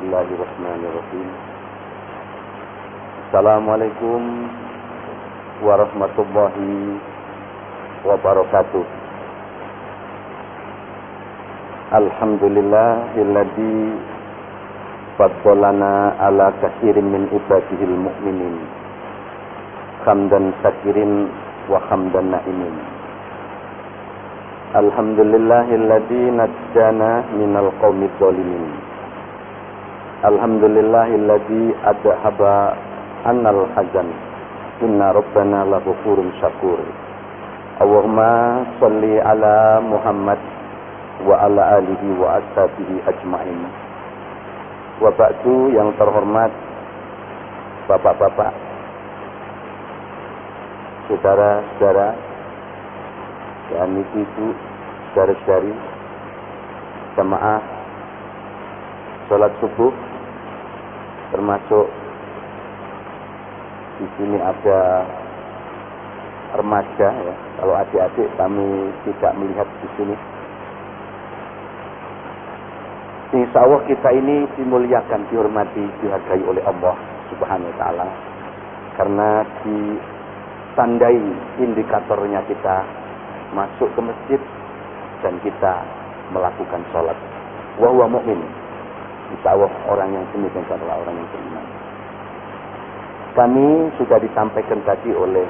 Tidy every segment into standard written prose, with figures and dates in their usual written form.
Bismillahirrahmanirrahim. Assalamualaikum warahmatullahi wabarakatuh. Alhamdulillahilladzi faddalana ala katsirin min ibadihil mu'minin. Hamdan syakirin wa hamdan na'imin. Alhamdulillahilladzi najjana minal qaumidz zalimin. Alhamdulillahilladzi adhaba annal hazan. Inna rabbana laghafurun syakur. Allahumma shalli ala Muhammad wa ala alihi wa ashabihi ajma'in. Wa ba'du, yang terhormat bapak-bapak, saudara-saudara, dan ibu-ibu, saudara-saudari, jamaah sholat subuh, termasuk di sini ada remaja, ya. Kalau adik-adik kami tidak melihat di sini. Insya Allah kita ini dimuliakan, dihormati, dihargai oleh Allah Subhanahu Wa Taala, karena ditandai indikatornya kita masuk ke masjid dan kita melakukan sholat. Wa huwa mu'min. Insya Allah orang yang demikian adalah orang yang beriman. Kami sudah disampaikan tadi oleh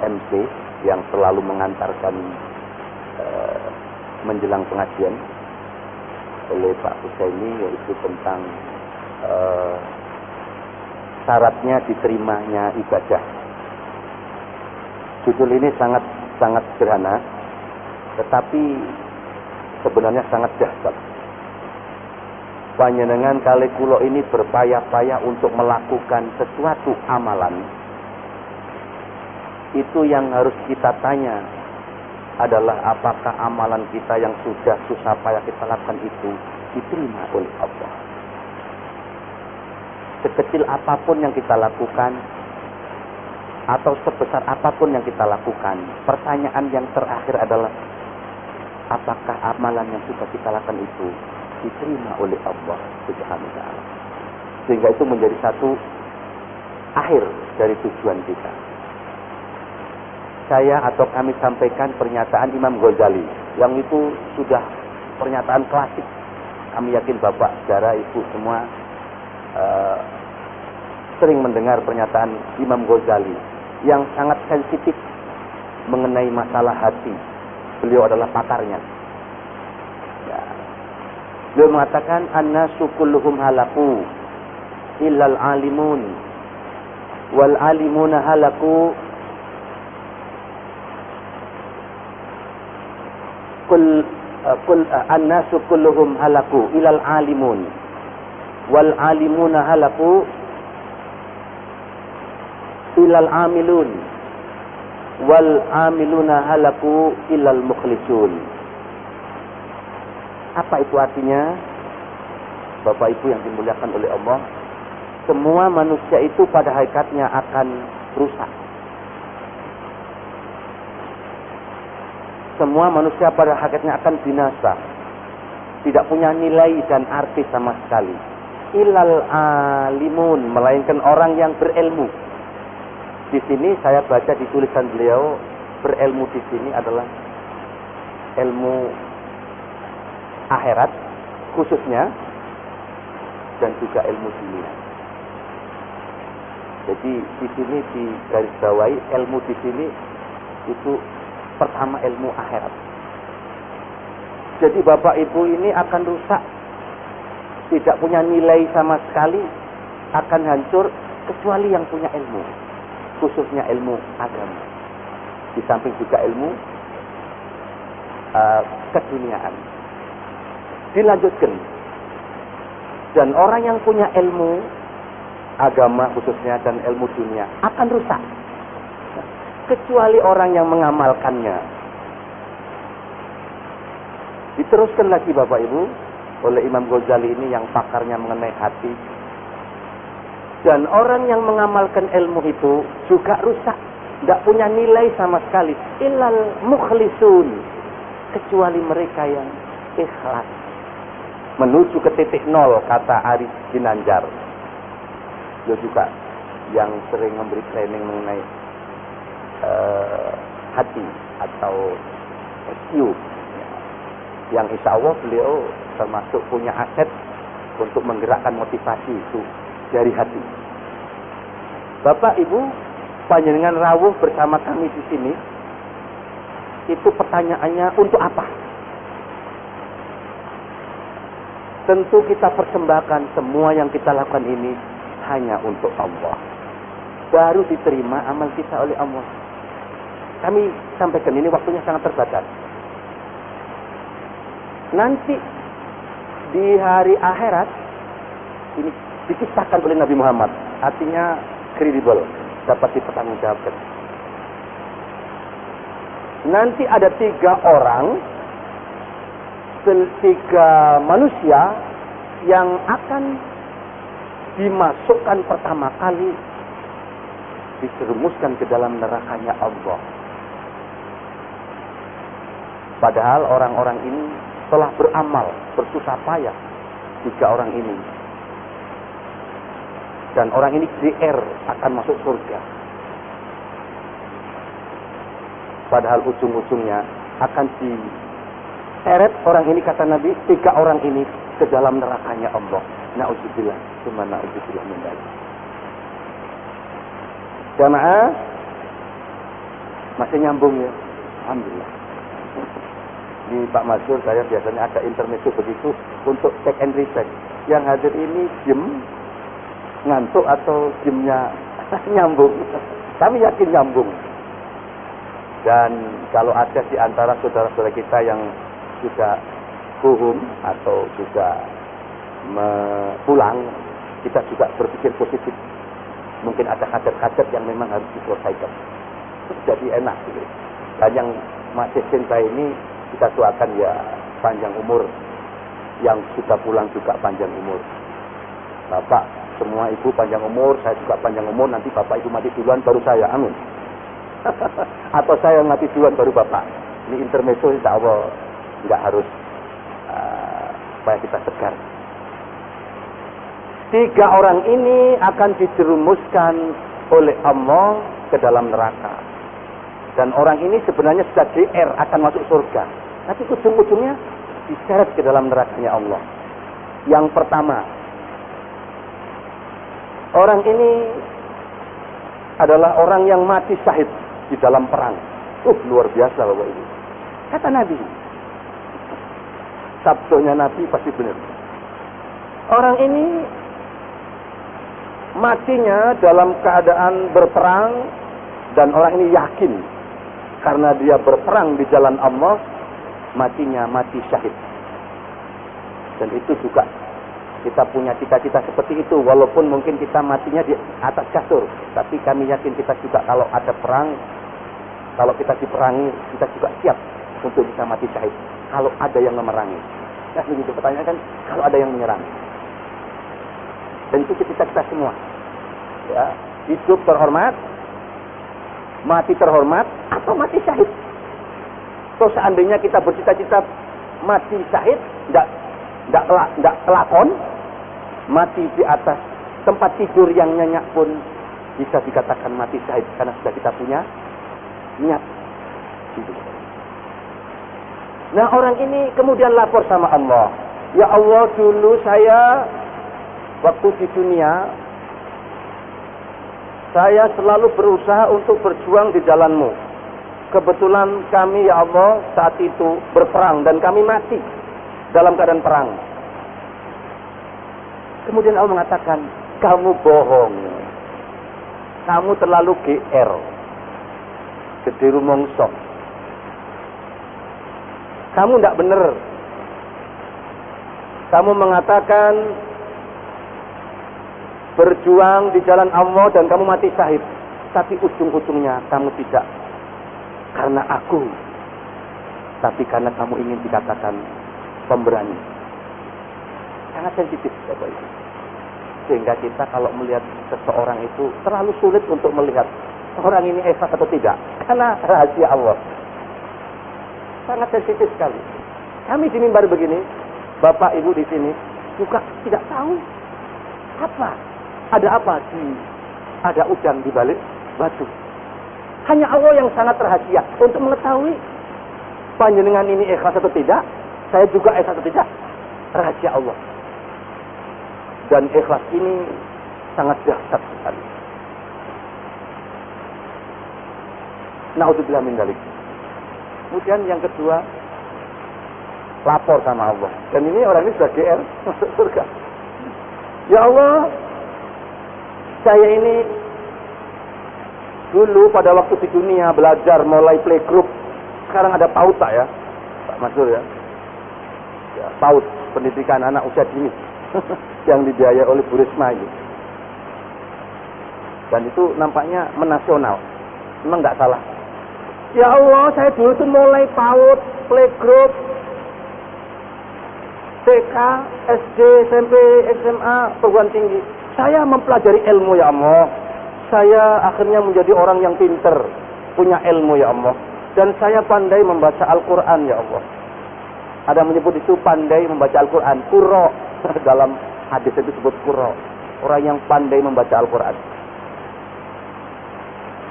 MC yang selalu mengantarkan menjelang pengajian oleh Pak Husaini, yaitu tentang syaratnya diterimanya ibadah. Judul ini sangat sederhana, tetapi sebenarnya sangat dahsyat. Panjenengan kali kula ini berpayah-payah untuk melakukan sesuatu amalan. Itu yang harus kita tanya adalah apakah amalan kita yang sudah susah payah kita lakukan itu diterima oleh Allah. Sekecil apapun yang kita lakukan atau sebesar apapun yang kita lakukan, pertanyaan yang terakhir adalah apakah amalan yang sudah kita lakukan itu diterima oleh Allah Subhanahu Wa Taala. Sehingga itu menjadi satu akhir dari tujuan kita. Saya atau kami sampaikan pernyataan Imam Ghazali yang itu sudah pernyataan klasik. Kami yakin Bapak, saudara, Ibu semua sering mendengar pernyataan Imam Ghazali yang sangat sensitif mengenai masalah hati. Beliau adalah pakarnya. Ya. Beliau mengatakan annasu kulluhum halaku illal alimun wal alimuna halaku annasu kulluhum halaku illal alimun wal alimuna halaku illal amilun wal amiluna halaku illal mukhlisun. Apa itu artinya? Bapak Ibu yang dimuliakan oleh Allah, semua manusia itu pada hakikatnya akan rusak. Semua manusia pada hakikatnya akan binasa. Tidak punya nilai dan arti sama sekali. Illal alimun, melainkan orang yang berilmu. Di sini saya baca di tulisan beliau, berilmu di sini adalah ilmu akhirat khususnya dan juga ilmu dunia. Jadi di sini di garis bawahi ilmu di sini itu pertama ilmu akhirat. Jadi Bapak Ibu ini akan rusak, tidak punya nilai sama sekali, akan hancur kecuali yang punya ilmu, khususnya ilmu agama. Di samping juga ilmu keduniaan. Dilanjutkan. Dan orang yang punya ilmu agama khususnya dan ilmu dunia akan rusak. Kecuali orang yang mengamalkannya. Diteruskan lagi Bapak Ibu oleh Imam Ghazali ini yang pakarnya mengenai hati. Dan orang yang mengamalkan ilmu itu juga rusak, tidak punya nilai sama sekali. Illal mukhlisun, kecuali mereka yang ikhlas. menuju ke titik nol, kata Arif Ginanjar. Dia juga yang sering memberi training mengenai hati atau SQ, yang insya Allah beliau termasuk punya aset untuk menggerakkan motivasi itu dari hati. Bapak Ibu, panjenengan rawuh bersama kami di sini, itu pertanyaannya untuk apa? Tentu kita persembahkan semua yang kita lakukan ini hanya untuk Allah. Baru diterima amal kita oleh Allah. Kami sampaikan ini waktunya sangat terbatas. Nanti di hari akhirat ini dikisahkan oleh Nabi Muhammad, artinya kredibel, dapat dipertanggungjawabkan. Nanti ada 3 orang, 3 manusia yang akan dimasukkan pertama kali, dijerumuskan ke dalam nerakanya Allah. Padahal orang-orang ini telah beramal, bersusah payah, 3 orang ini. Dan orang ini GR akan masuk surga. Padahal ujung-ujungnya akan diseret orang ini, kata Nabi, 3 orang ini ke dalam nerakanya Allah. Na'udzubillah, cuma na'udzubillah min dzalik. Jamaah, masih nyambung ya? Alhamdulillah. Di Pak Masyur saya biasanya ada intermezzo begitu untuk check and recheck. Yang hadir ini jam ngantuk atau jamnya nyambung. Kami yakin nyambung. Dan kalau ada di antara saudara-saudara kita yang sudah go atau sudah pulang, kita juga berpikir positif. Mungkin ada kader-kader yang memang harus diselesaikan. Jadi enak gitu. Dan yang masih cinta ini kita doakan ya panjang umur, yang sudah pulang juga panjang umur. Bapak, semua ibu panjang umur, saya juga panjang umur, nanti bapak ibu mati duluan baru saya, amin. Atau saya mati duluan baru bapak. Ini intermezzo, insya Allah nggak harus supaya kita segar. 3 orang ini akan dijerumuskan oleh Allah ke dalam neraka. Dan orang ini sebenarnya sudah GR akan masuk surga. Tapi ujung-ujungnya diseret ke dalam nerakanya Allah. Yang pertama, orang ini adalah orang yang mati syahid di dalam perang. Luar biasa Bapak Ibu. Kata Nabi. Sabdonya Nabi pasti benar. Orang ini matinya dalam keadaan berperang, dan orang ini yakin karena dia berperang di jalan Allah, matinya mati syahid. Dan itu juga kita punya cita-cita seperti itu, walaupun mungkin kita matinya di atas kasur, tapi kami yakin kita juga kalau ada perang, kalau kita diperangi, kita juga siap untuk bisa mati syahid kalau ada yang memerangi. Nah begitu pertanyaan kan, kalau ada yang menyerang. Dan itu cita-cita semua ya, hidup terhormat, mati terhormat, atau mati syahid. So seandainya kita bercita-cita mati syahid, tidak kelakon, mati di atas tempat tidur yang nyenyak pun bisa dikatakan mati syahid, karena sudah kita punya niat. Nah orang ini kemudian lapor sama Allah, ya Allah, dulu saya waktu di dunia, saya selalu berusaha untuk berjuang di jalan-Mu. Kebetulan kami, ya Allah, saat itu berperang dan kami mati dalam keadaan perang. Kemudian Allah mengatakan, kamu bohong. Kamu terlalu GR. Gede rumongso. Kamu tidak benar. Kamu mengatakan berjuang di jalan Allah dan kamu mati syahid, tapi ujung-ujungnya kamu tidak karena aku, tapi karena kamu ingin dikatakan pemberani. Sangat sensitif Bapak Ibu. Sehingga kita kalau melihat seseorang itu terlalu sulit untuk melihat orang ini ikhlas atau tidak, karena rahasia Allah. Sangat sensitif sekali. Kami di mimbar begini, Bapak Ibu di sini juga tidak tahu ada apa ada udang di balik batu. Hanya Allah yang sangat rahasia untuk mengetahui panjenengan ini ikhlas atau tidak, saya juga ikhlas atau tidak, rahasia Allah. Dan ikhlas ini sangat dahsyat sekali. Na'udzubillah min dzalik. Kemudian yang kedua, lapor sama Allah. Dan ini orang ini sudah GR masuk surga. Ya Allah, saya ini dulu pada waktu di dunia belajar mulai playgroup. Sekarang ada PAUD Pak ya, Pak Masur ya. PAUD, pendidikan anak usia dini. Yang dibiayai oleh Bu Risma ini. Dan itu nampaknya menasional. Memang nggak salah. Ya Allah, saya dulu tuh mulai PAUD, playgroup, TK, SD, SMP, SMA, perguruan tinggi. Saya mempelajari ilmu ya Allah. Saya akhirnya menjadi orang yang pinter, punya ilmu ya Allah. Dan saya pandai membaca Al-Quran ya Allah. Ada menyebut itu pandai membaca Al-Quran. Qurra, dalam hadis itu disebut qurra. Orang yang pandai membaca Al-Quran.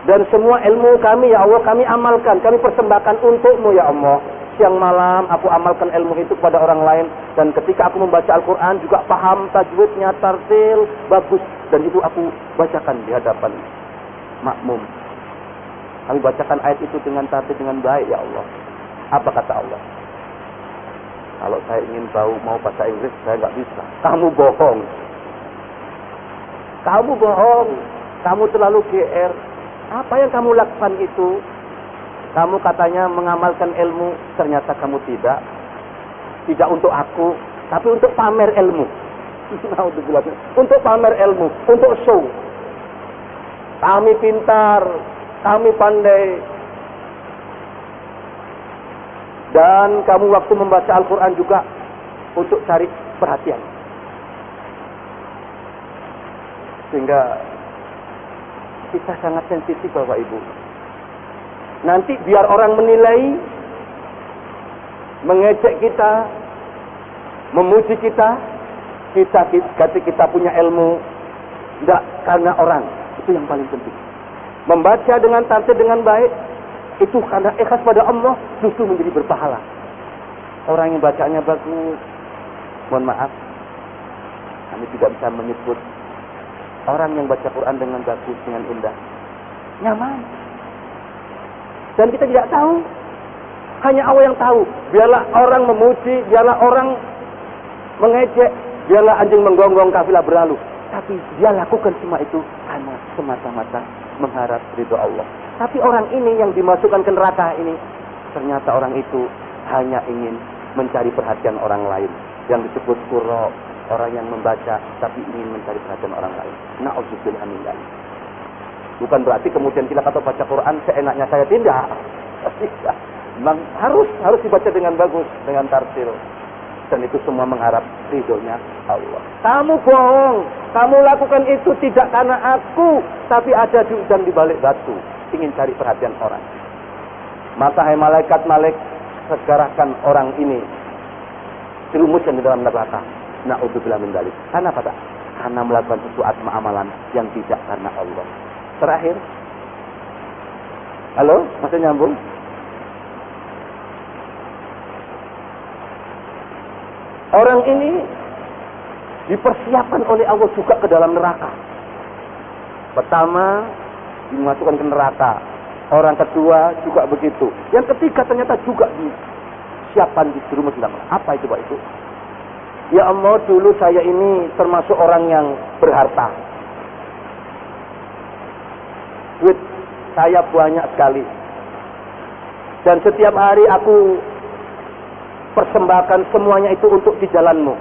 Dan semua ilmu kami ya Allah, kami amalkan, kami persembahkan untukmu ya Allah. Siang malam aku amalkan ilmu itu kepada orang lain. Dan ketika aku membaca Al-Quran juga paham tajwidnya, tartil, bagus. Dan itu aku bacakan di hadapan makmum. Kami bacakan ayat itu dengan tartil, dengan baik ya Allah. Apa kata Allah? Kalau saya ingin tahu mau bahasa Inggris, saya nggak bisa. Kamu bohong. Kamu bohong. Kamu terlalu GR. Apa yang kamu lakukan itu? Kamu katanya mengamalkan ilmu, ternyata kamu tidak. Tidak untuk aku, tapi untuk pamer ilmu. Untuk pamer ilmu, untuk show. Kami pintar, kami pandai. Dan kamu waktu membaca Al-Quran juga untuk cari perhatian. Sehingga kita sangat sensitif Bapak Ibu. Nanti biar orang menilai, mengejek kita, memuji kita, kita punya ilmu, tidak karena orang. Itu yang paling penting. Membaca dengan tartil dengan baik, itu karena ikhlas pada Allah, justru menjadi berpahala. Orang yang bacanya bagus, mohon maaf, kami tidak bisa menyebut orang yang baca Quran dengan bagus, dengan indah, nyaman. Dan kita tidak tahu, hanya Allah yang tahu. Biarlah orang memuji, biarlah orang mengejek, biarlah anjing menggonggong kafilah berlalu. Tapi dia lakukan semua itu karena semata-mata mengharap ridho Allah. Tapi orang ini yang dimasukkan ke neraka ini, ternyata orang itu hanya ingin mencari perhatian orang lain. Yang disebut qurra, orang yang membaca tapi ingin mencari perhatian orang lain. Na'udzubillah min dzalik. Bukan berarti kemudian kita kata baca Quran seenaknya saya, tidak. Memang harus dibaca dengan bagus, dengan tartil. Dan itu semua mengharap ridhonya Allah. Kamu bohong. Kamu lakukan itu tidak karena aku, tapi ada udang di balik batu, ingin cari perhatian orang. Maka hai malaikat, segerakan orang ini dirumuskan di dalam neraka. Na'udzubillah min dzalik. Karena apa? Karena melakukan sesuatu amalan yang tidak karena Allah. Terakhir, halo, masih nyambung? Orang ini dipersiapkan oleh Allah juga ke dalam neraka. Pertama, dimasukkan ke neraka. Orang kedua juga begitu. Yang ketiga ternyata juga disiapkan di rumah sedang. Apa itu Pak itu? Ya Allah, dulu saya ini termasuk orang yang berharta. Duit saya banyak sekali. Dan setiap hari aku persembahkan semuanya itu untuk di jalanmu.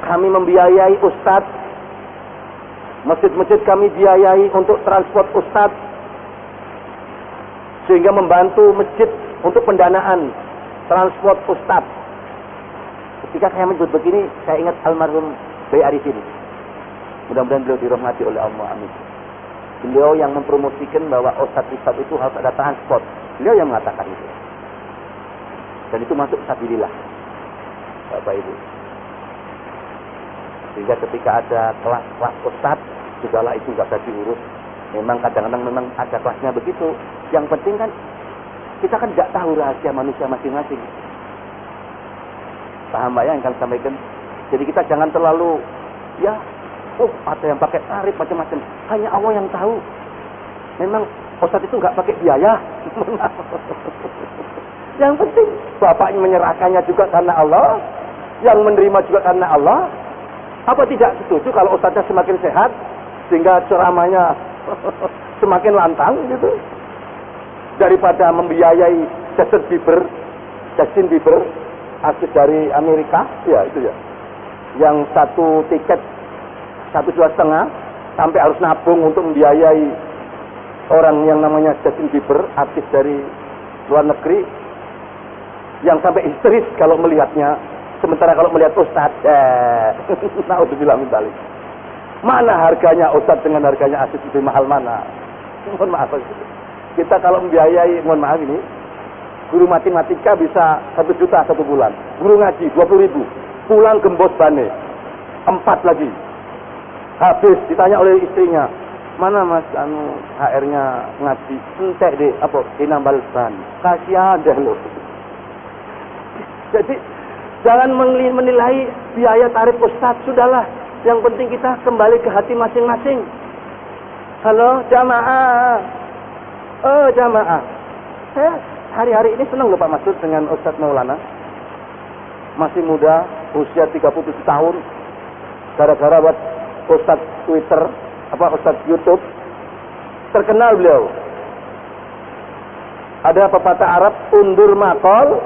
Kami membiayai ustadz. Masjid-masjid kami biayai untuk transport ustadz. Sehingga membantu masjid untuk pendanaan transport ustadz. Ketika saya menyebut begini, saya ingat almarhum Bayi Arifin. Mudah-mudahan beliau dirahmati oleh Allah. Amin. Beliau yang mempromosikan bahwa ustadz-ustadz itu harus ada transport. Beliau yang mengatakan itu. Dan itu masuk sabilillah. Bapak Ibu. Sehingga ketika ada kelas-kelas ustadz, sudahlah itu nggak usah diurus. Memang kadang-kadang memang ada kelasnya begitu. Yang penting kan kita kan nggak tahu rahasia manusia masing-masing. Paham Mbak ya yang kami sampaikan? Jadi kita jangan terlalu ada yang pakai tarif macam-macam. Hanya Allah yang tahu. Memang ustadz itu nggak pakai biaya. Yang penting bapaknya menyerahkannya juga karena Allah, yang menerima juga karena Allah. Apa tidak setuju kalau ustadznya semakin sehat sehingga ceramahnya semakin lantang gitu, daripada membiayai Justin Bieber artis dari Amerika, ya itu ya, yang satu tiket 1,5 juta sampai harus nabung untuk membiayai orang yang namanya Justin Bieber, artis dari luar negeri, yang sampai histeris kalau melihatnya. Sementara kalau melihat ustadz, naudzubillah min dzalik. Mana harganya ustadz dengan harganya artis lebih mahal mana? Mohon maaf. Kita kalau membiayai, mohon maaf ini, guru matematika bisa 1 juta 1 bulan. Guru ngaji 20.000. Pulang gembos bane 4 lagi. Habis ditanya oleh istrinya, mana mas HR-nya ngaji? Entek deh, apa? Dinambal ban. Kasihan deh lo. Jadi jangan menilai biaya tarif ustadz, sudahlah. Yang penting kita kembali ke hati masing-masing. Halo jamaah. Oh jamaah. Saya hari-hari ini senang loh Pak Masud dengan Ustadz Maulana. Masih muda, usia 37 tahun. Gara-gara buat Ustadz Twitter, Ustadz YouTube. Terkenal beliau. Ada pepatah Arab, undur makol,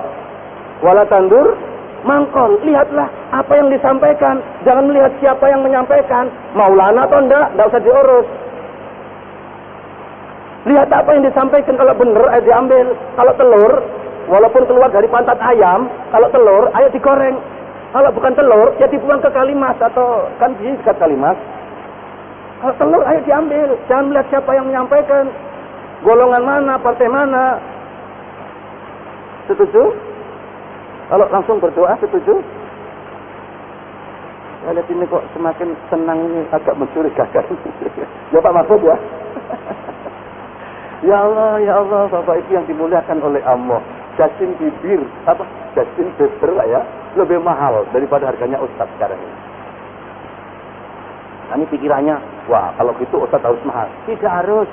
wala tandur mangkol. Lihatlah apa yang disampaikan. Jangan melihat siapa yang menyampaikan. Maulana atau enggak usah diurus. Lihat apa yang disampaikan. Kalau benar, ayo diambil. Kalau telur, walaupun keluar dari pantat ayam, kalau telur, ayo digoreng. Kalau bukan telur, ya dibuang ke Kalimas. Atau kan di dekat Kalimas. Kalau telur, ayo diambil. Jangan melihat siapa yang menyampaikan. Golongan mana, partai mana. Setuju? Kalau langsung berdoa, setuju? Saya lihat ini kok semakin senang ini, agak mencurigakan. Ya Pak Mahfud ya. Ya Allah, Bapak Ibu yang dimuliakan oleh Allah. Justin Bieber lah ya, lebih mahal daripada harganya Ustadz sekarang ini. Nah, ini pikirannya, wah kalau gitu Ustadz harus mahal. Tidak harus.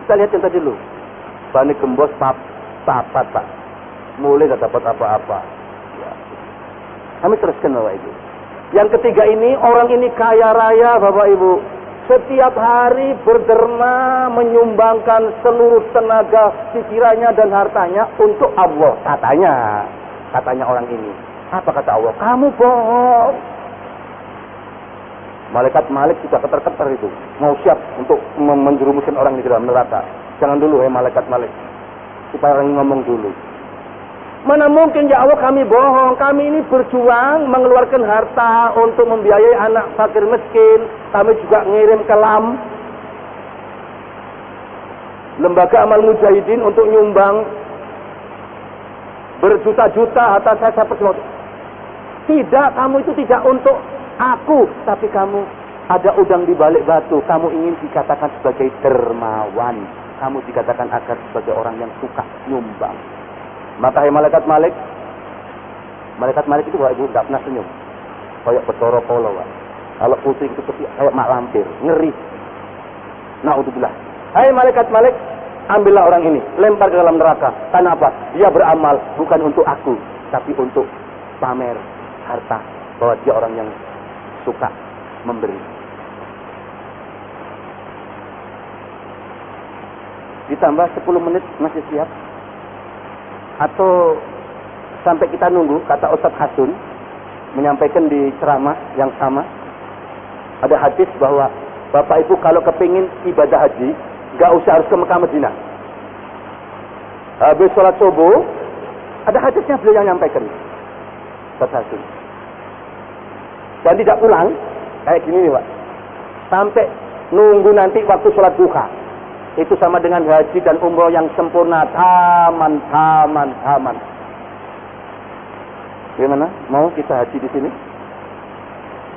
Kita lihat yang tadi dulu. Bani gembos papat Pak. Mulai gak dapat apa-apa. Ya. Kami teruskan Bapak Ibu. Yang ketiga ini, orang ini kaya raya Bapak Ibu. Setiap hari berderma menyumbangkan seluruh tenaga pikirannya dan hartanya untuk Allah. Katanya orang ini. Apa kata Allah? Kamu bohong. Malaikat Malik sudah keter-keter itu. Mau siap untuk menjerumuskan orang di dalam neraka. Jangan dulu malaikat Malik. Supaya orang ngomong dulu. Mana mungkin ya Allah kami bohong. Kami ini berjuang mengeluarkan harta untuk membiayai anak fakir miskin. Kami juga ngirim ke LAM, Lembaga Amal Mujahidin, untuk nyumbang berjuta-juta harta saya persembahan. Tidak, kamu itu tidak untuk aku, tapi kamu ada udang di balik batu. Kamu ingin dikatakan sebagai dermawan. Kamu dikatakan agar sebagai orang yang suka nyumbang. Maka malaikat Malik itu Bapak Ibu tidak pernah senyum. Kayak Betoro Polo, Pak. Kalau putih itu kayak mak lampir, ngeri. Naudzubillah. Hai malaikat Malik, ambillah orang ini, lempar ke dalam neraka. Karena apa? Dia beramal bukan untuk aku, tapi untuk pamer harta, bahwa dia orang yang suka memberi. Ditambah 10 menit masih siap? Atau sampai kita nunggu, kata Ustadz Hasun menyampaikan di ceramah yang sama, ada hadis bahwa Bapak Ibu kalau kepingin ibadah haji, gak usah harus ke Mekah Madinah. Habis sholat subuh, ada hadisnya beliau yang nyampaikan, Ustadz Hasun. Dan tidak pulang, kayak gini nih Pak, sampai nunggu nanti waktu sholat duha. Itu sama dengan haji dan umroh yang sempurna. Taman. Gimana? Mau kita haji di sini?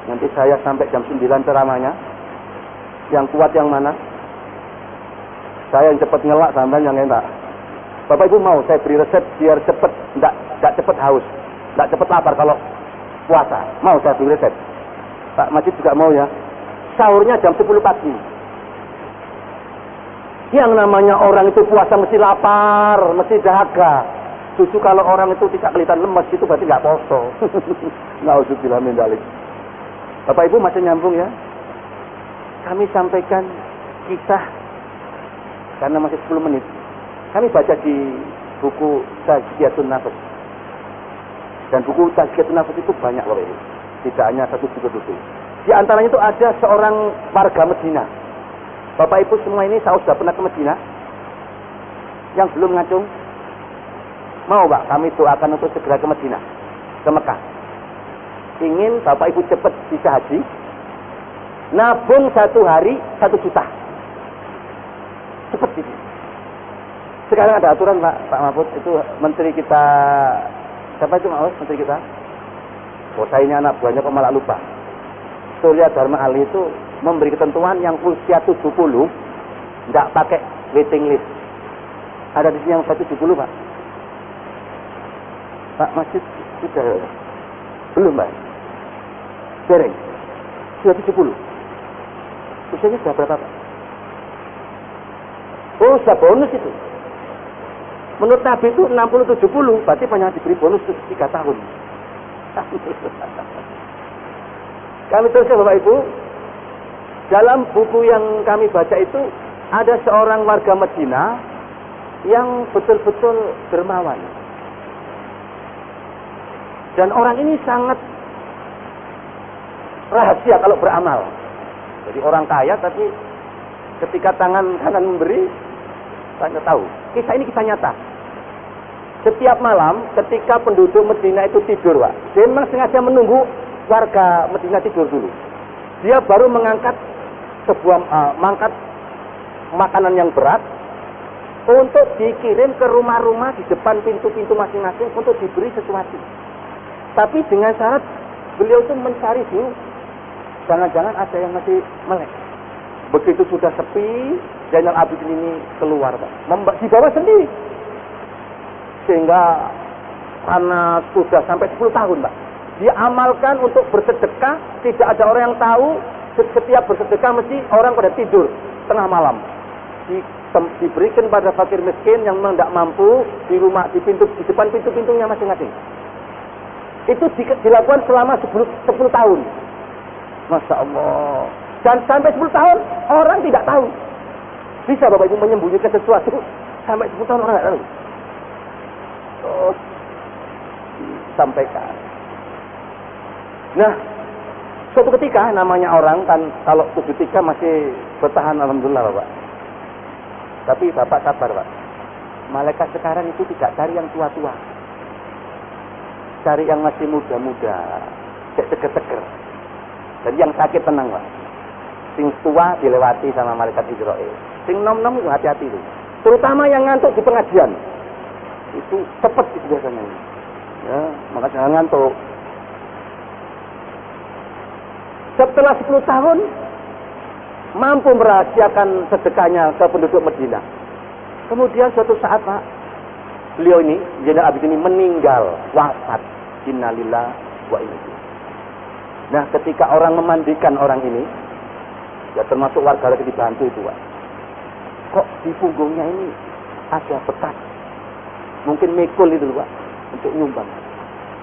Nanti saya sampai jam 9 ceramahnya. Yang kuat yang mana? Saya yang cepat ngelak, sampai yang enak. Bapak Ibu mau saya beri resep biar cepat, enggak cepat haus, enggak cepat lapar kalau puasa. Mau saya beri resep. Pak Majid juga mau ya. Sahurnya jam 10 pagi. Yang namanya orang itu puasa mesti lapar, mesti dahaga. Justru kalau orang itu tidak kelihatan lemas itu berarti nggak poso. Nauzubillah min dzalik. Bapak Ibu masih nyambung ya? Kami sampaikan kisah karena masih 10 menit. Kami baca di buku Tazkiyatun Nafs. Dan buku Tazkiyatun Nafs itu banyak Bapak Ibu. Tidak hanya satu buku. Di antaranya itu ada seorang warga Medina. Bapak Ibu semua ini saya sudah pernah ke Medina. Yang belum ngacung, mau Pak, kami doakan untuk segera ke Medina, ke Mekah. Ingin Bapak Ibu cepat bisa haji, nabung 1 hari 1 juta. Cepat gitu. Sekarang ada aturan Pak Mahfud, itu menteri kita, siapa itu Mas menteri kita? Oh saya ini anak buahnya kok malah lupa. Surya Dharma Ali itu memberi ketentuan yang usia 70 tidak pakai waiting list. Ada di sini yang 170 Pak. Pak Masjid sudah belum Pak? Dereng. Sudah 70. Usianya sudah berapa Pak? Oh sudah bonus itu. Menurut Nabi itu 60-70, berarti banyak diberi bonus 3 tahun. Kami teruskan Bapak Ibu. Dalam buku yang kami baca itu ada seorang warga Medina yang betul-betul dermawan. Dan orang ini sangat rahasia kalau beramal. Jadi orang kaya tapi ketika tangan kanan memberi, saya tahu. Kisah ini kisah nyata. Setiap malam ketika penduduk Medina itu tidur, Pak, dia memang sengaja menunggu warga Medina tidur dulu. Dia baru mengangkat sebuah mangkat makanan yang berat untuk dikirim ke rumah-rumah di depan pintu-pintu masing-masing untuk diberi sesuatu. Tapi dengan syarat beliau itu mencari dulu, jangan-jangan ada yang masih melek. Begitu sudah sepi, Zainal Abidin ini keluar, Pak, dibawa sendiri. Sehingga karena sudah sampai 10 tahun, Pak, dia amalkan untuk bersedekah, tidak ada orang yang tahu. Setiap bersedekah mesti orang pada tidur tengah malam. Diberikan pada fakir miskin yang memang tidak mampu di rumah, di depan pintu-pintunya masing-masing. Itu dilakukan selama 10 tahun. Masya Allah. Dan sampai 10 tahun orang tidak tahu. Bisa Bapak Ibu menyembunyikan sesuatu sampai 10 tahun orang tidak tahu. Terus sampaikan. Nah, suatu ketika namanya orang kan kalau 73 masih bertahan alhamdulillah Bapak. Tapi Bapak sabar Pak. Malaikat sekarang itu tidak cari yang tua-tua. Cari yang masih muda-muda, seger-seger. Jadi yang sakit tenang Pak. Sing tua dilewati sama malaikat Israel. Sing nom-nom itu hati-hati itu. Terutama yang ngantuk di pengajian. Itu cepat itu biasanya. Ya, maka jangan ngantuk. Setelah 10 tahun mampu merahasiakan sedekahnya ke penduduk Medina. Kemudian suatu saat Pak, beliau ini, Zainal Abidin ini meninggal, wafat. Innalillah wa inna ilaihi. Nah, ketika orang memandikan orang ini, ya termasuk warga lagi dibantu itu Pak. Kok di punggungnya ini ada bekas? Mungkin mikul itu Pak, untuk nyumbang.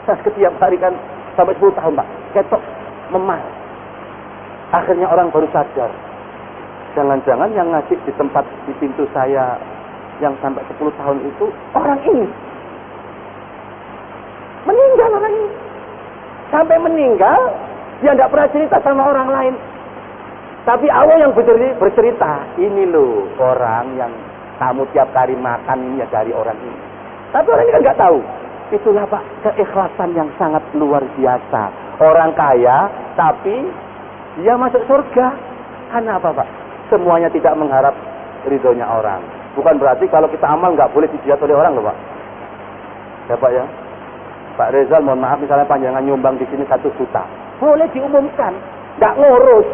Nah, setiap hari kan sampai 10 tahun Pak, ketok memar. Akhirnya orang baru sadar. Jangan-jangan yang ngaji di tempat di pintu saya yang sampai 10 tahun itu orang ini. Meninggal orang ini. Sampai meninggal, dia tidak pernah cerita sama orang lain. Tapi Allah yang bercerita, ini loh orang yang kamu tiap hari makan ini ya dari orang ini. Tapi orang ini kan nggak tahu. Itulah Pak, keikhlasan yang sangat luar biasa. Orang kaya, tapi dia masuk surga. Karena apa Pak? Semuanya tidak mengharap ridhonya orang. Bukan berarti kalau kita amal nggak boleh dilihat oleh orang loh Pak. Ya Pak ya. Pak Rizal, mohon maaf misalnya panjangan nyumbang di sini 1 juta. Boleh diumumkan, nggak ngurus.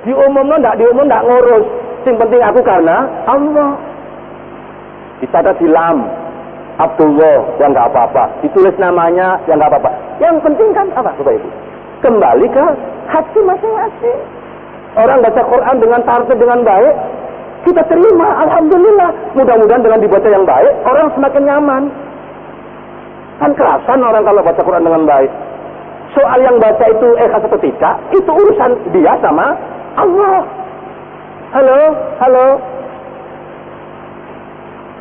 Diumumkan, nggak diumum, nggak ngurus. Yang penting aku karena Allah. Dicatat di lam, Abdullah, yang nggak apa-apa. Ditulis namanya, yang nggak apa-apa. Yang penting kan apa, Bapak Ibu? Kembali ke hati masing-masing. Orang baca Quran dengan tartib dengan baik, kita terima, alhamdulillah. Mudah-mudahan dengan dibaca yang baik, orang semakin nyaman. Kan kerasan orang kalau baca Quran dengan baik. Soal yang baca itu ikhlas atau tidak, itu urusan dia sama Allah. Halo.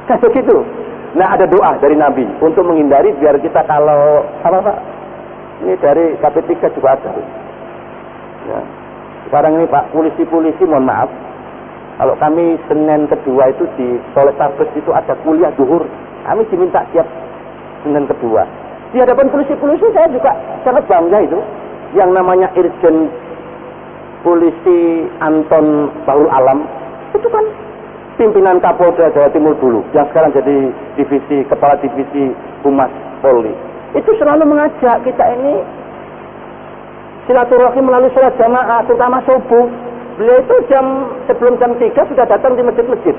Kan begitu. Nah, ada doa dari Nabi untuk menghindari biar kita kalau apa Pak? Ini dari KP3 juga ada. Ya. Sekarang ini Pak, polisi-polisi mohon maaf. Kalau kami Senin kedua itu di Polrestabes itu ada kuliah zuhur. Kami diminta tiap Senin kedua. Di hadapan polisi-polisi saya juga sangat bangga itu. Yang namanya Irjen Polisi Anton Bahrul Alam. Itu kan pimpinan Kapolda Jawa Timur dulu. Yang sekarang jadi Kepala Divisi Humas Polri. Itu selalu mengajak kita ini silaturahim melalui sholat jamaah, terutama subuh. Beliau itu sebelum jam 3 sudah datang di masjid-masjid.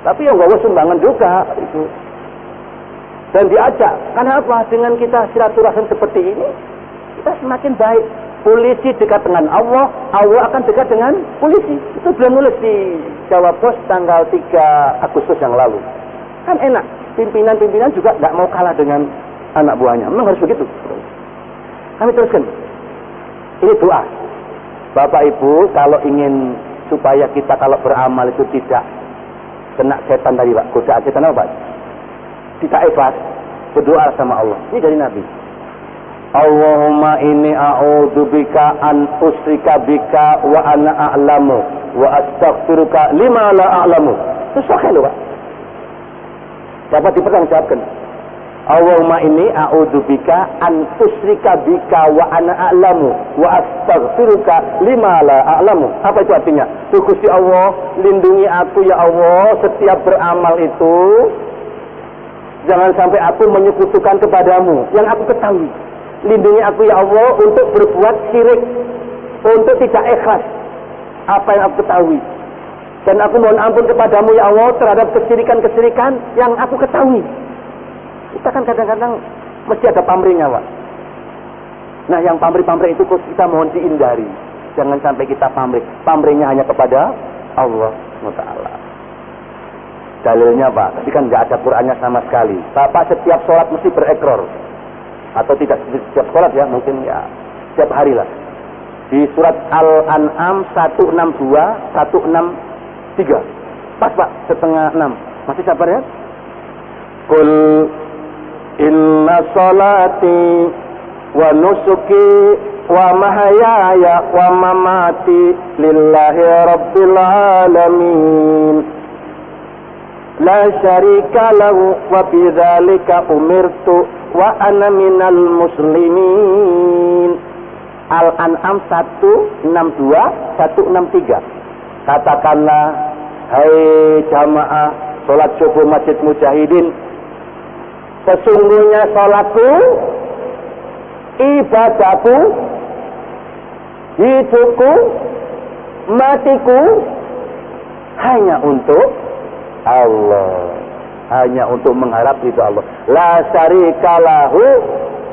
Tapi yang bawa sumbangan juga itu. Dan diajak, karena apa? Dengan kita silaturahim seperti ini, kita semakin baik. Polisi dekat dengan Allah, Allah akan dekat dengan polisi. Itu beliau nulis di Jawa Pos tanggal 3 Agustus yang lalu. Kan enak, pimpinan-pimpinan juga nggak mau kalah dengan anak buahnya. Memang harus begitu. Kami teruskan. Ini doa. Bapak Ibu, kalau ingin supaya kita kalau beramal itu tidak kena setan tadi Pak, godaan setan apa Pak? Tidak ikhlas, berdoa sama Allah. Ini dari Nabi. Allahumma inni a'udzubika an usrika bika wa ana a'lamu wa astaghfiruka lima la a'lamu. Itu sahih loh Pak. Dapat dipertanggungjawabkan. Allahumma inni a'udzubika an usrika bika wa ana a'lamu wa astaghfiruka lima la a'lamu. Apa itu artinya? Gusti Allah, lindungi aku ya Allah setiap beramal itu. Jangan sampai aku menyekutukan kepadamu yang aku ketahui. Lindungi aku ya Allah untuk berbuat syirik, untuk tidak ikhlas apa yang aku ketahui. Dan aku mohon ampun kepadamu ya Allah terhadap kesyirikan-kesyirikan yang aku ketahui. Kita kan kadang-kadang mesti ada pamrihnya Pak. Nah yang pamrih-pamrih itu kita mohon dihindari. Jangan sampai kita pamrih. Pamrihnya hanya kepada Allah SWT. Dalilnya Pak, tapi kan nggak ada Qur'annya sama sekali. Bapak setiap sholat mesti berekrar. Atau tidak setiap sholat ya, mungkin ya setiap hari lah. Di surat Al-An'am 162, 163. Pas Pak, setengah 6. Masih sabar ya? Qul inna sholati wa nusuki wa mahayaya wa mamati lillahi rabbil alamin. La syarika lahu wa bidzalika umirtu wa ana minal muslimin. Al-An'am 162, 163. Katakanlah, hai jamaah salat subuh Masjid Mujahidin, sesungguhnya salatku, ibadahku, hidupku, matiku hanya untuk Allah, hanya untuk mengharap ridha Allah. La syarika lahu,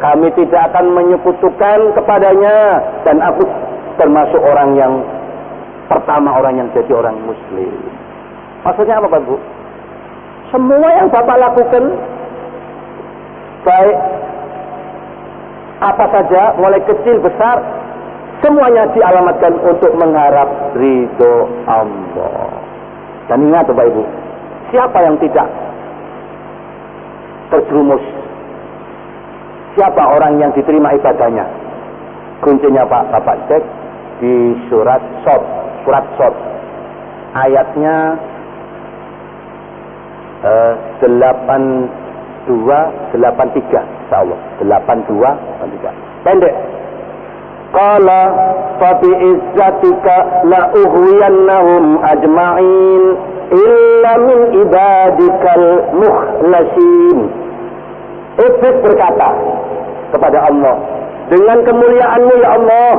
kami tidak akan menyekutukan kepadanya, dan aku termasuk orang yang pertama, orang yang jadi orang muslim. Maksudnya apa Pak Bu? Semua yang Bapak lakukan, baik apa saja, mulai kecil besar, semuanya dialamatkan untuk mengharap ridho Allah. Dan ingat Bapak Ibu, siapa yang tidak terjerumus? Siapa orang yang diterima ibadahnya? Kuncinya Pak, Bapak cek di surat Shad, ayatnya 8283, insyaallah 8283. Pendek. Qala fa bi izzatika la ughwiyannahum ajma'in illa min ibadikal mukhlasin. Iblis berkata, kepada Allah. Dengan kemuliaan-Mu ya Allah,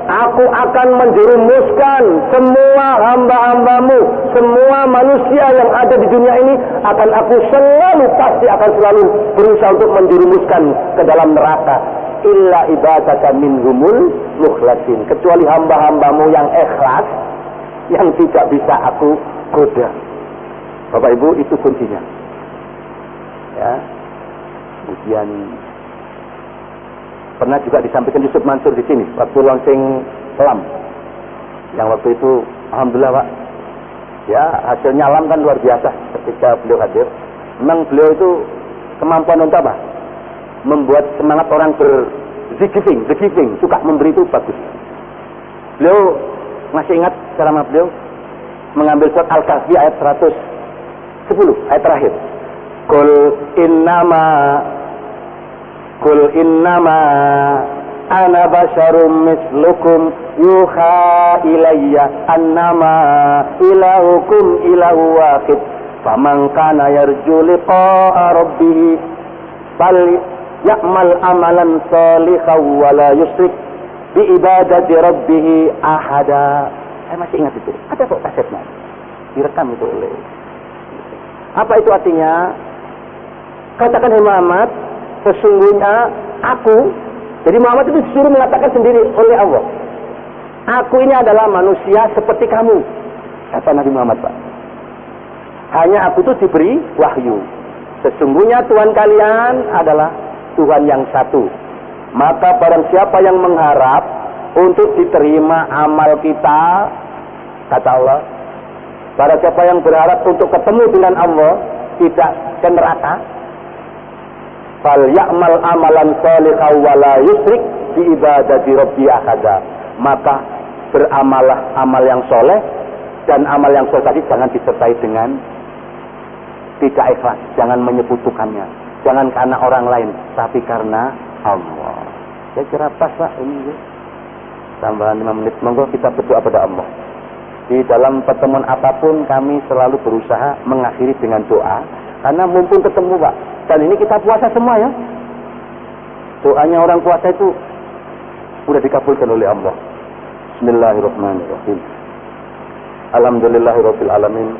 aku akan menjerumuskan semua hamba-hamba-Mu, semua manusia yang ada di dunia ini akan aku pasti akan selalu berusaha untuk menjerumuskan ke dalam neraka. Illa ibadaka minhumul mukhlasin, kecuali hamba-hamba-Mu yang ikhlas, yang tidak bisa aku goda. Bapak Ibu, itu kuncinya. Ya. Kemudian pernah juga disampaikan Yusuf Mansur di sini waktu launching lamp. Yang waktu itu alhamdulillah Pak, ya hasilnya lamp kan luar biasa ketika beliau hadir. Memang beliau itu kemampuan untuk apa? Membuat semangat orang berzikir, suka memberi itu bagus. Beliau masih ingat ceramah beliau mengambil surat Al-Kahfi ayat 110 ayat terakhir. Qul innama ana basyarum mislukum yuha ilayya annama ilahukum ilahu wahid faman kana yarju liqa'a rabbih fal ya'mal amalan shalihan wa la yusyrik bi ibadati rabbih ahada. Saya masih ingat itu. Ada kok kasetnya. Direkam itu oleh. Apa itu artinya? Katakan Muhammad, sesungguhnya aku, jadi Muhammad itu disuruh mengatakan sendiri oleh Allah, aku ini adalah manusia seperti kamu, kata Nabi Muhammad Pak. Hanya aku tuh diberi wahyu. Sesungguhnya Tuhan kalian adalah Tuhan yang satu. Maka barang siapa yang mengharap untuk diterima amal kita, kata Allah, barang siapa yang berharap untuk ketemu dengan Allah, tidak ke neraka, fal ya'mal amalan shalihan wa la yusyrik bi ibadati rabbi ahada. Maka beramalah amal yang soleh, dan amal yang soleh tadi jangan disertai dengan tidak ikhlas, jangan menyekutukannya, jangan karena orang lain, tapi karena Allah. Saya kira pas Pak ini. Tambahan 5 menit, monggo kita berdoa pada Allah. Di dalam pertemuan apapun kami selalu berusaha mengakhiri dengan doa, karena mumpung ketemu Pak. Dan ini kita puasa semua ya. Doanya orang puasa itu sudah dikabulkan oleh Allah. Bismillahirrahmanirrahim. Alhamdulillahirabbil alamin.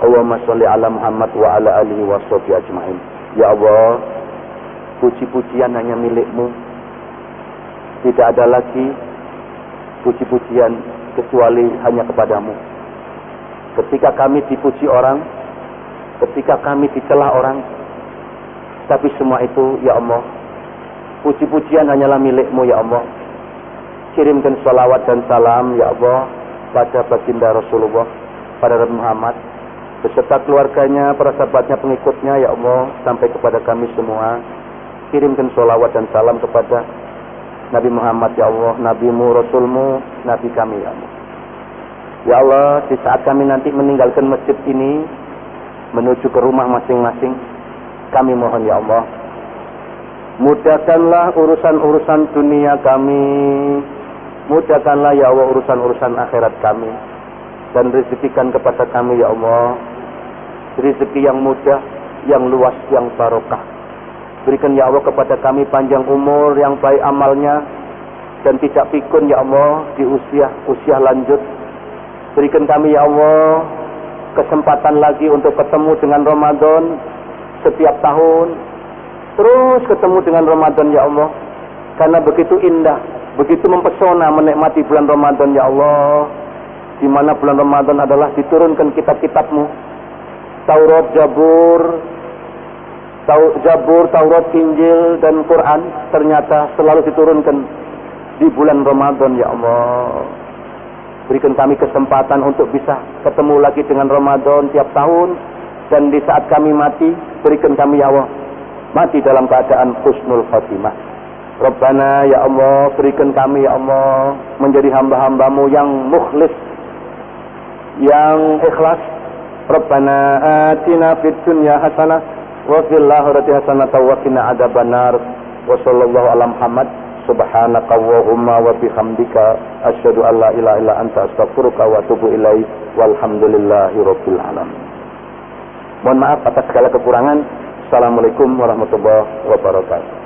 Allahumma sholli ala Muhammad wa ala alihi wa sahbihi ajmain. Ya Allah, puji-pujian hanya milik-Mu. Tidak ada lagi puji-pujian kecuali hanya kepadamu. Ketika kami dipuji orang, ketika kami dicela orang, tapi semua itu ya Allah, puji-pujian hanyalah milik-Mu ya Allah. Kirimkan salawat dan salam ya Allah pada baginda Rasulullah, pada Nabi Muhammad beserta keluarganya, para sahabatnya, pengikutnya ya Allah, sampai kepada kami semua. Kirimkan salawat dan salam kepada Nabi Muhammad ya Allah, Nabi-Mu, Rasul-Mu, Nabi kami ya Allah. Ya Allah, di saat kami nanti meninggalkan masjid ini menuju ke rumah masing-masing, kami mohon ya Allah, mudahkanlah urusan-urusan dunia kami, mudahkanlah ya Allah urusan-urusan akhirat kami, dan rezekikan kepada kami ya Allah rezeki yang mudah, yang luas, yang barokah. Berikan ya Allah kepada kami panjang umur, yang baik amalnya, dan tidak pikun ya Allah di usia lanjut. Berikan kami ya Allah kesempatan lagi untuk ketemu dengan Ramadan setiap tahun, terus ketemu dengan Ramadan ya Allah, karena begitu indah, begitu mempesona menikmati bulan Ramadan ya Allah, di mana bulan Ramadan adalah diturunkan kitab-kitab-Mu, Taurat, Zabur, Taurat, Injil, dan Quran ternyata selalu diturunkan di bulan Ramadan ya Allah. Berikan kami kesempatan untuk bisa ketemu lagi dengan Ramadan tiap tahun, dan di saat kami mati, berikan kami ya Allah mati dalam keadaan husnul khatimah. Rabbana ya Allah, berikan kami ya Allah menjadi hamba-hamba-Mu yang mukhlis, yang ikhlas. Rabbana atina fid dunya hasanah wa fil akhirati hasanah wa qina adzabannar. Wa sallallahu ala Muhammad. Subhanaka Allahumma wa bihamdika asyhadu an la ilaha illa anta astaghfiruka wa atubu ilaik. Walhamdulillahirabbil alamin. Mohon maaf atas segala kekurangan. Assalamualaikum warahmatullahi wabarakatuh.